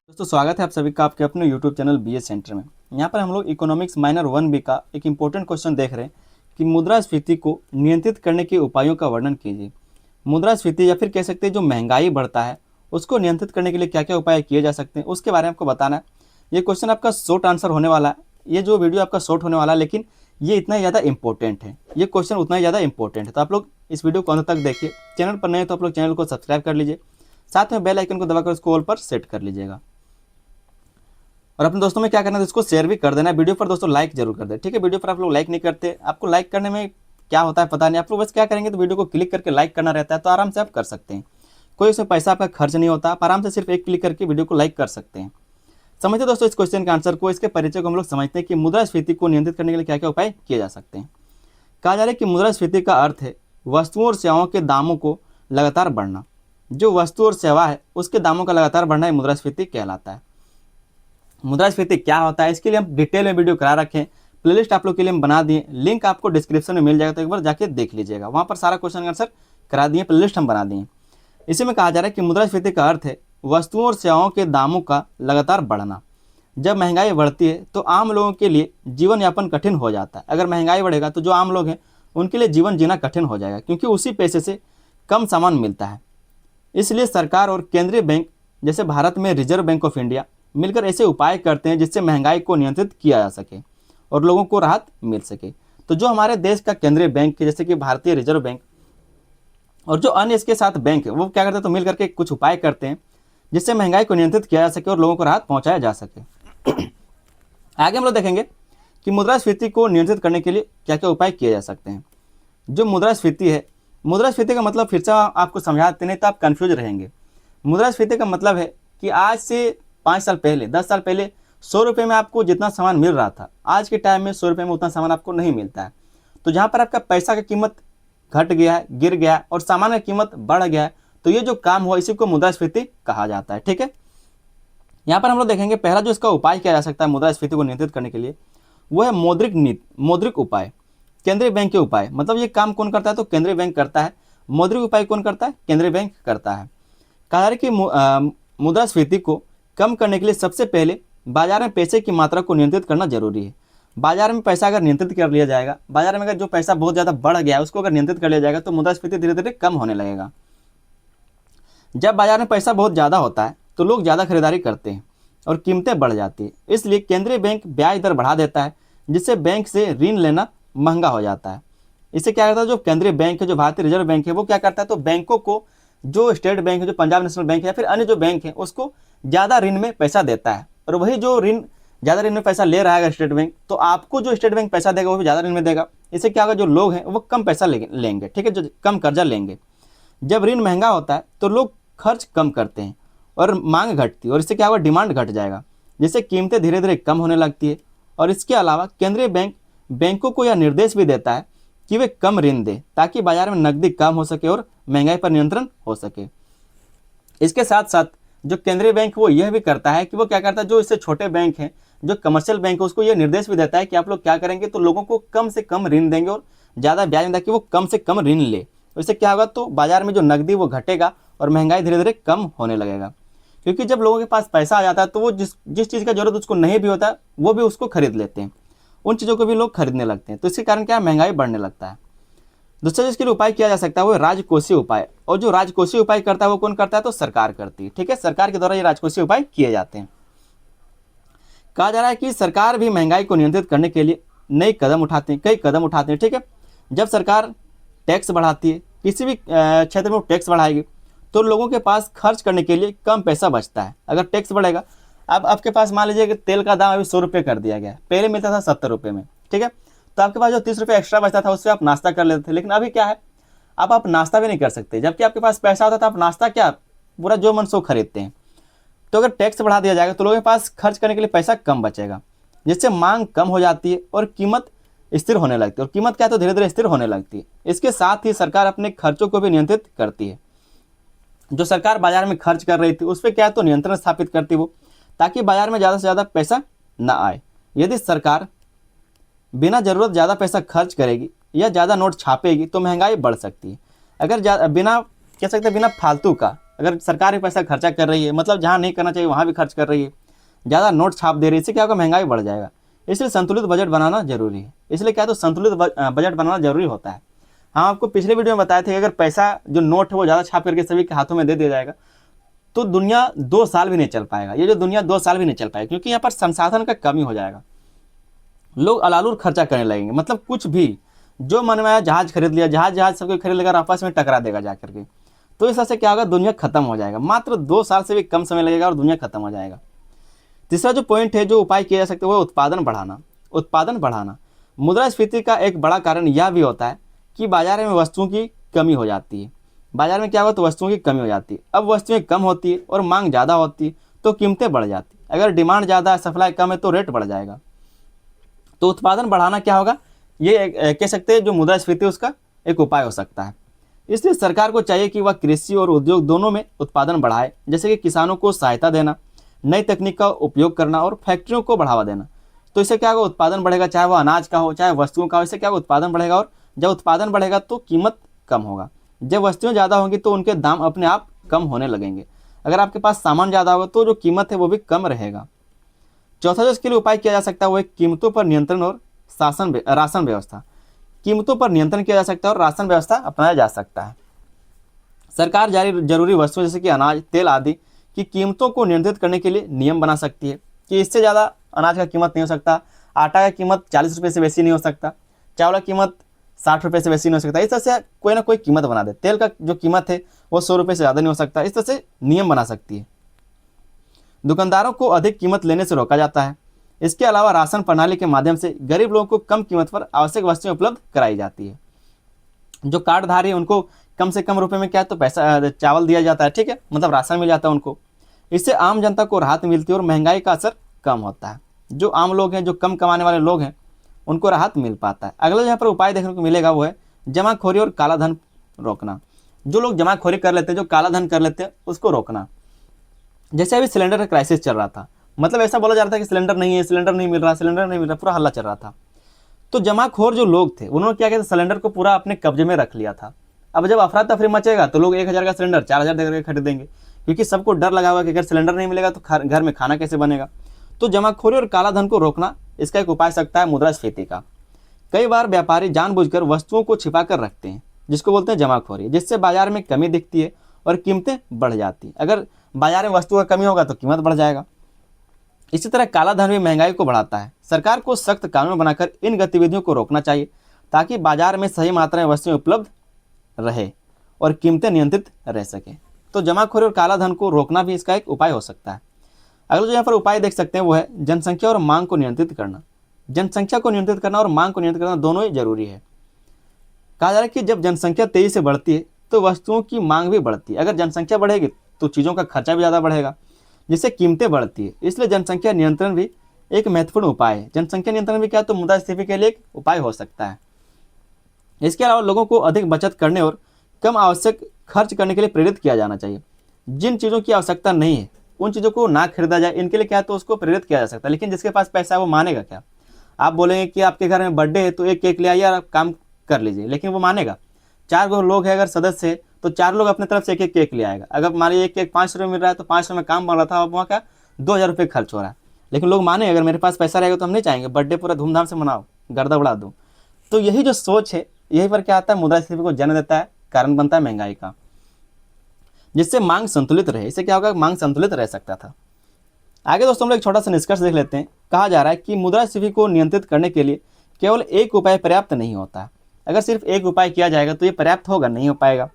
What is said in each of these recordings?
दोस्तों स्वागत है आप सभी का आपके अपने यूट्यूब चैनल बीए सेंटर में। यहाँ पर हम लोग इकोनॉमिक्स माइनर 1B का एक इम्पोर्टेंट क्वेश्चन देख रहे हैं कि मुद्रास्फीति को नियंत्रित करने के उपायों का वर्णन कीजिए। मुद्रास्फीति या फिर कह सकते हैं जो महंगाई बढ़ता है उसको नियंत्रित करने के लिए क्या क्या उपाय किए जा सकते हैं उसके बारे में आपको बताना है। ये क्वेश्चन आपका शॉर्ट आंसर होने वाला है, ये जो वीडियो आपका शॉर्ट होने वाला है, लेकिन ये इतना ही ज़्यादा इंपॉर्टेंट है, ये क्वेश्चन उतना ही ज़्यादा इंपॉर्टेंट है। तो आप लोग इस वीडियो को अंत तक देखिए। चैनल पर नए तो आप लोग चैनल को सब्सक्राइब कर लीजिए, साथ में बेल आइकन को दबाकर उसको ऑल पर सेट कर लीजिएगा और अपने दोस्तों में क्या करना है इसको शेयर भी कर देना है। वीडियो पर दोस्तों लाइक जरूर कर दे, ठीक है। वीडियो पर आप लोग लाइक नहीं करते, आपको लाइक करने में क्या होता है पता नहीं, आप लोग बस क्या करेंगे तो वीडियो को क्लिक करके लाइक करना रहता है, तो आराम से आप कर सकते हैं। कोई उसमें पैसा आपका खर्च नहीं होता, आप आराम से सिर्फ एक क्लिक करके वीडियो को लाइक कर सकते हैं। समझते दोस्तों इस क्वेश्चन के आंसर को, इसके परिचय को हम लोग समझते हैं कि मुद्रास्फीति को नियंत्रित करने के लिए क्या क्या उपाय किए जा सकते हैं। कहा जा रहा है कि मुद्रास्फीति का अर्थ है वस्तुओं और सेवाओं के दामों को लगातार बढ़ना। जो वस्तु और सेवा है उसके दामों का लगातार बढ़ना ही मुद्रास्फीति कहलाता है। मुद्रास्फीति क्या होता है इसके लिए हम डिटेल में वीडियो करा रखे हैं, प्लेलिस्ट आप लोग के लिए हम बना दिए, लिंक आपको डिस्क्रिप्शन में मिल जाएगा, तो एक बार जाके देख लीजिएगा, वहाँ पर सारा क्वेश्चन आंसर करा दिए, प्लेलिस्ट हम बना दिए। इसी में कहा जा रहा है कि मुद्रास्फीति का अर्थ है वस्तुओं और सेवाओं के दामों का लगातार बढ़ना। जब महंगाई बढ़ती है तो आम लोगों के लिए जीवन यापन कठिन हो जाता है। अगर महंगाई बढ़ेगा तो जो आम लोग हैं उनके लिए जीवन जीना कठिन हो जाएगा, क्योंकि उसी पैसे से कम सामान मिलता है। इसलिए सरकार और केंद्रीय बैंक जैसे भारत में रिजर्व बैंक ऑफ इंडिया मिलकर ऐसे उपाय करते हैं जिससे महंगाई को नियंत्रित किया जा सके और लोगों को राहत मिल सके। तो जो हमारे देश का केंद्रीय बैंक है जैसे कि भारतीय रिजर्व बैंक और जो अन्य इसके साथ बैंक है वो क्या करते हैं तो मिल करके कुछ उपाय करते हैं जिससे महंगाई को नियंत्रित किया जा सके और लोगों को राहत पहुंचाया जा सके। आगे हम लोग देखेंगे कि मुद्रास्फीति को नियंत्रित करने के लिए क्या क्या उपाय किए जा सकते हैं। जो मुद्रास्फीति है, मुद्रास्फीति का मतलब फिर से आपको समझाते नहीं तो आप कन्फ्यूज रहेंगे। मुद्रास्फीति का मतलब है कि आज से 5 साल पहले 10 साल पहले 100 रुपये में आपको जितना सामान मिल रहा था, आज के टाइम में 100 रुपये में उतना सामान आपको नहीं मिलता है। तो जहाँ पर आपका पैसा का कीमत घट गया है, गिर गया है और सामान का कीमत बढ़ गया है, तो ये जो काम हुआ इसी को मुद्रास्फीति कहा जाता है, ठीक है। यहाँ पर हम लोग देखेंगे पहला जो इसका उपाय किया जा सकता है मुद्रास्फीति को नियंत्रित करने के लिए वो है मौद्रिक उपाय, केंद्रीय बैंक के उपाय। मतलब ये काम कौन करता है तो केंद्रीय बैंक करता है, मौद्रिक उपाय कौन करता है केंद्रीय बैंक करता है। कहा जा रहा है कि मुद्रास्फीति को कम करने के लिए सबसे पहले बाजार में पैसे की मात्रा को नियंत्रित करना जरूरी है। बाजार में पैसा अगर नियंत्रित कर लिया जाएगा, बाजार में अगर जो पैसा बहुत ज़्यादा बढ़ गया है उसको अगर नियंत्रित कर लिया जाएगा तो मुद्रास्फीति धीरे धीरे कम होने लगेगा। जब बाजार में पैसा बहुत ज़्यादा होता है तो लोग ज़्यादा खरीदारी करते हैं और कीमतें बढ़ जाती है, इसलिए केंद्रीय बैंक ब्याज दर बढ़ा देता है जिससे बैंक से ऋण लेना महंगा हो जाता है। इससे क्या करता है जो केंद्रीय बैंक है, जो भारतीय रिजर्व बैंक है, वो क्या करता है तो बैंकों को, जो स्टेट बैंक है, जो पंजाब नेशनल बैंक है या फिर अन्य जो बैंक है उसको ज़्यादा ऋण में पैसा देता है। और वही जो ज़्यादा ऋण में पैसा ले रहा है स्टेट बैंक, तो आपको जो स्टेट बैंक पैसा देगा वो भी ज़्यादा ऋण में देगा। इससे क्या होगा जो लोग हैं वो कम पैसा लेंगे, ठीक है, जो कम कर्जा लेंगे। जब ऋण महंगा होता है तो लोग खर्च कम करते हैं और मांग घटती है और इससे क्या होगा डिमांड घट जाएगा, जिससे कीमतें धीरे धीरे कम होने लगती है। और इसके अलावा केंद्रीय बैंक बैंकों को यह निर्देश भी देता है कि वे कम ऋण दें ताकि बाजार में नकदी कम हो सके और महंगाई पर नियंत्रण हो सके। इसके साथ साथ जो केंद्रीय बैंक वो यह भी करता है कि वो क्या करता है जो इससे छोटे बैंक हैं, जो कमर्शियल बैंक है, उसको यह निर्देश भी देता है कि आप लोग क्या करेंगे तो लोगों को कम से कम ऋण देंगे और ज़्यादा ब्याज में ताकि वो कम से कम ऋण ले। इससे क्या होगा तो बाजार में जो नकदी वो घटेगा और महंगाई धीरे धीरे कम होने लगेगा। क्योंकि जब लोगों के पास पैसा आ जाता है तो वो जिस चीज़ का जरूरत उसको नहीं भी होता वो भी उसको खरीद लेते हैं, उन चीज़ों को भी लोग खरीदने लगते हैं। तो इसके कारण क्या महंगाई बढ़ने लगता है। दूसरा जिसके लिए उपाय किया जा सकता है वो राजकोषीय उपाय, और जो राजकोषीय उपाय करता है वो कौन करता है तो सरकार करती है, ठीक है। सरकार के द्वारा ये राजकोषीय उपाय किए जाते हैं। कहा जा रहा है कि सरकार भी महंगाई को नियंत्रित करने के लिए कई कदम उठाते हैं, ठीक है। जब सरकार टैक्स बढ़ाती है, किसी भी क्षेत्र में वो टैक्स बढ़ाएगी तो लोगों के पास खर्च करने के लिए कम पैसा बचता है। अगर टैक्स बढ़ेगा, अब आपके पास मान लीजिए कि तेल का दाम अभी 100 रुपये कर दिया गया है, पहले मिलता था 70 रुपये में, ठीक है। तो आपके पास जो 30 रुपये एक्स्ट्रा बचता था उससे आप नाश्ता कर लेते थे, लेकिन अभी क्या है अब आप नाश्ता भी नहीं कर सकते, जबकि आपके पास पैसा होता था आप नाश्ता क्या पूरा जो मन सो खरीदते हैं। तो अगर टैक्स बढ़ा दिया जाएगा तो लोगों के पास खर्च करने के लिए पैसा कम बचेगा, जिससे मांग कम हो जाती है और कीमत स्थिर होने लगती है। और कीमत क्या है तो धीरे धीरे स्थिर होने लगती है। इसके साथ ही सरकार अपने खर्चों को भी नियंत्रित करती है। जो सरकार बाजार में खर्च कर रही थी उस पर क्या है तो नियंत्रण स्थापित करती वो, ताकि बाजार में ज़्यादा से ज़्यादा पैसा न आए। यदि सरकार बिना ज़रूरत ज़्यादा पैसा खर्च करेगी या ज़्यादा नोट छापेगी तो महंगाई बढ़ सकती है। अगर बिना कह सकते हैं बिना फालतू का अगर सरकार भी पैसा खर्चा कर रही है, मतलब जहाँ नहीं करना चाहिए वहाँ भी खर्च कर रही है, ज़्यादा नोट छाप दे रही है, इससे क्या होगा, महंगाई बढ़ जाएगा। इसलिए संतुलित बजट बनाना जरूरी है। इसलिए क्या है, तो संतुलित बजट बनाना जरूरी होता है। हम आपको पिछले वीडियो में बताए थे कि अगर पैसा जो नोट है वो ज़्यादा छाप करके सभी के हाथों में दे दिया जाएगा तो दुनिया 2 साल भी नहीं चल पाएगा। ये जो दुनिया 2 साल भी नहीं चल पाएगी, क्योंकि यहाँ पर संसाधन का कमी हो जाएगा। लोग अलालूर खर्चा करने लगेंगे, मतलब कुछ भी जो मन में आया, जहाज खरीद लिया, जहाज सबको खरीद लेकर आपस में टकरा देगा जाकर के। तो इस तरह से क्या होगा, दुनिया खत्म हो जाएगा। मात्र 2 साल से भी कम समय लगेगा और दुनिया खत्म हो जाएगा। तीसरा जो पॉइंट है, जो उपाय किया जा सकता है, वो उत्पादन बढ़ाना। उत्पादन बढ़ाना मुद्रास्फीति का एक बड़ा कारण यह भी होता है कि बाजार में वस्तुओं की कमी हो जाती है। बाजार में क्या होगा, तो वस्तुओं की कमी हो जाती है। अब वस्तुएं कम होती है और मांग ज़्यादा होती है तो कीमतें बढ़ जाती है। अगर डिमांड ज़्यादा है, सप्लाई कम है, तो रेट बढ़ जाएगा। तो उत्पादन बढ़ाना क्या होगा, ये कह सकते हैं जो मुद्रास्फीति उसका एक उपाय हो सकता है। इसलिए सरकार को चाहिए कि वह कृषि और उद्योग दोनों में उत्पादन बढ़ाए, जैसे कि किसानों को सहायता देना, नई तकनीक का उपयोग करना और फैक्ट्रियों को बढ़ावा देना। तो इससे क्या होगा, उत्पादन बढ़ेगा, चाहे वो अनाज का हो चाहे वस्तुओं का हो। इससे क्या होगा, उत्पादन बढ़ेगा, और जब उत्पादन बढ़ेगा तो कीमत कम होगा। जब वस्तुएं ज़्यादा होंगी तो उनके दाम अपने आप कम होने लगेंगे। अगर आपके पास सामान ज़्यादा होगा तो जो कीमत है वो भी कम रहेगा। चौथा जो इसके लिए उपाय किया जा सकता है वो है कीमतों पर नियंत्रण और राशन व्यवस्था। कीमतों पर नियंत्रण किया जा सकता है और राशन व्यवस्था अपनाया जा सकता है। सरकार जारी जरूरी वस्तुओं जैसे कि अनाज, तेल आदि की कीमतों को नियंत्रित करने के लिए नियम बना सकती है कि इससे ज़्यादा अनाज का कीमत नहीं हो सकता, आटा का कीमत 40 रुपये से बेसी नहीं हो सकता, चावल की कीमत 60 रुपये से बेसी नहीं हो सकता। इस तरह से कोई ना कोई कीमत बना दे। तेल का जो कीमत है वो 100 रुपये से ज़्यादा नहीं हो सकता। इस तरह से नियम बना सकती है। दुकानदारों को अधिक कीमत लेने से रोका जाता है। इसके अलावा राशन प्रणाली के माध्यम से गरीब लोगों को कम कीमत पर आवश्यक वस्तुएं उपलब्ध कराई जाती है। जो कार्डधारी है उनको कम से कम रुपए में क्या है, तो पैसा चावल दिया जाता है, ठीक है, मतलब राशन मिल जाता है उनको। इससे आम जनता को राहत मिलती है और महंगाई का असर कम होता है। जो आम लोग हैं, जो कम कमाने वाले लोग हैं, उनको राहत मिल पाता है। अगला यहाँ पर उपाय देखने को मिलेगा वो है जमाखोरी और काला धन रोकना। जो लोग जमाखोरी कर लेते हैं, जो काला धन कर लेते हैं, उसको रोकना। जैसे अभी सिलेंडर का क्राइसिस चल रहा था, मतलब ऐसा बोला जा रहा था कि सिलेंडर नहीं है, सिलेंडर नहीं मिल रहा, सिलेंडर नहीं मिल रहा, पूरा हल्ला चल रहा था। तो जमाखोर जो लोग थे उन्होंने क्या किया था, सिलेंडर को पूरा अपने कब्जे में रख लिया था। अब जब अफरा तफरी मचेगा तो लोग 1000 का सिलेंडर 4000 देकर खरीदेंगे, क्योंकि सबको डर लगा हुआ कि अगर सिलेंडर नहीं मिलेगा तो घर में खाना कैसे बनेगा। तो जमाखोरी और काला धन को रोकना, इसका एक उपाय सकता है मुद्रास्फीति का। कई बार व्यापारी जानबूझकर वस्तुओं को छिपा कर रखते हैं, जिसको बोलते हैं जमाखोरी, जिससे बाजार में कमी दिखती है और कीमतें बढ़ जाती है। अगर बाजार में वस्तु का कमी होगा तो कीमत बढ़ जाएगा। इसी तरह काला धन भी महंगाई को बढ़ाता है। सरकार को सख्त कानून बनाकर इन गतिविधियों को रोकना चाहिए, ताकि बाजार में सही मात्रा में वस्तुएं उपलब्ध रहे और कीमतें नियंत्रित रह सके। तो जमाखोरी और काला धन को रोकना भी इसका एक उपाय हो सकता है। अगला जो यहाँ पर उपाय देख सकते हैं वो है जनसंख्या और मांग को नियंत्रित करना। जनसंख्या को नियंत्रित करना और मांग को नियंत्रित करना दोनों ही जरूरी है। कहा जा रहा है कि जब जनसंख्या तेजी से बढ़ती है तो वस्तुओं की मांग भी बढ़ती है। अगर जनसंख्या बढ़ेगी तो चीज़ों का खर्चा भी ज़्यादा बढ़ेगा, जिससे कीमतें बढ़ती है। इसलिए जनसंख्या नियंत्रण भी एक महत्वपूर्ण उपाय है। जनसंख्या नियंत्रण भी क्या, तो मुद्रास्फीति के लिए एक उपाय हो सकता है। इसके अलावा लोगों को अधिक बचत करने और कम आवश्यक खर्च करने के लिए प्रेरित किया जाना चाहिए। जिन चीज़ों की आवश्यकता नहीं है उन चीज़ों को ना खरीदा जाए, इनके लिए क्या, तो उसको प्रेरित किया जा सकता है। लेकिन जिसके पास पैसा है वो मानेगा क्या? आप बोलेंगे कि आपके घर में बर्थडे है तो एक केक ले आइए और आप काम कर लीजिए, लेकिन वो मानेगा? 4 लोग हैं अगर सदस्य है तो 4 लोग अपने तरफ से एक केक ले आएगा। अगर मान लीजिए एक केक 500 रुपये मिल रहा है तो 500 में काम बन रहा था, अब वहाँ क्या 2000 रुपये खर्च हो रहा है। लेकिन लोग माने, अगर मेरे पास पैसा रहेगा तो हम नहीं चाहेंगे बर्थडे पूरा धूमधाम से मनाओ, गर्दा उड़ा दो। तो यही जो सोच है, यही पर क्या आता है, मुद्रास्फीति को जन्म देता है, कारण बनता है महंगाई का, जिससे मांग संतुलित रहे। इससे क्या होगा, मांग संतुलित रह सकता था। आगे दोस्तों हम लोग एक छोटा सा निष्कर्ष देख लेते हैं। कहा जा रहा है कि मुद्रास्फीति को नियंत्रित करने के लिए केवल एक उपाय पर्याप्त नहीं होता है। अगर सिर्फ एक उपाय किया जाएगा तो ये पर्याप्त होगा, नहीं हो पाएगा,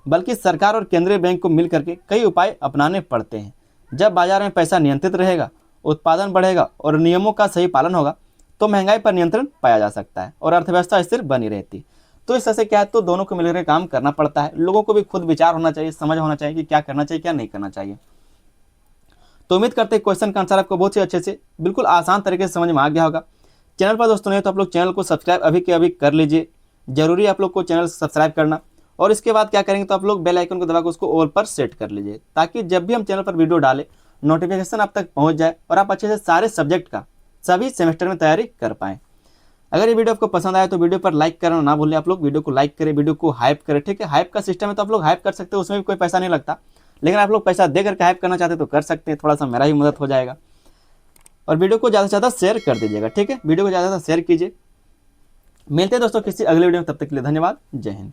बल्कि सरकार और केंद्रीय बैंक को मिल करके कई उपाय अपनाने पड़ते हैं। जब बाजार में पैसा नियंत्रित रहेगा, उत्पादन बढ़ेगा और नियमों का सही पालन होगा तो महंगाई पर नियंत्रण पाया जा सकता है और अर्थव्यवस्था स्थिर बनी रहती। तो इस तरह से क्या है, तो दोनों को मिलकर काम करना पड़ता है। लोगों को भी खुद विचार होना चाहिए, समझ होना चाहिए कि क्या करना चाहिए क्या नहीं करना चाहिए। तो उम्मीद करते हैं क्वेश्चन का आंसर आपको बहुत ही अच्छे से बिल्कुल आसान तरीके से समझ में आ गया होगा। चैनल पर दोस्तों नहीं तो आप लोग चैनल को सब्सक्राइब अभी के अभी कर लीजिए। जरूरी है आप लोग को चैनल सब्सक्राइब करना, और इसके बाद क्या करेंगे तो आप लोग बेल आइकन को दबाकर उसको ऑल पर सेट कर लीजिए, ताकि जब भी हम चैनल पर वीडियो डालें नोटिफिकेशन आप तक पहुंच जाए और आप अच्छे से सारे सब्जेक्ट का सभी सेमेस्टर में तैयारी कर पाएँ। अगर ये वीडियो आपको पसंद आया तो वीडियो पर लाइक करना ना भूलें। आप लोग वीडियो को लाइक करें, वीडियो को हाइप करें, ठीक है। हाइप का सिस्टम है तो आप लोग हाइप कर सकते हो, उसमें भी कोई पैसा नहीं लगता। लेकिन आप लोग पैसा दे करके हाइप करना चाहते हैं तो कर सकते हैं, थोड़ा सा मेरा भी मदद हो जाएगा। और वीडियो को ज़्यादा से ज़्यादा शेयर कर दीजिएगा, ठीक है, वीडियो को ज़्यादा से ज़्यादा शेयर कीजिए। मिलते हैं दोस्तों किसी अगले वीडियो में, तब तक के लिए धन्यवाद, जय हिंद।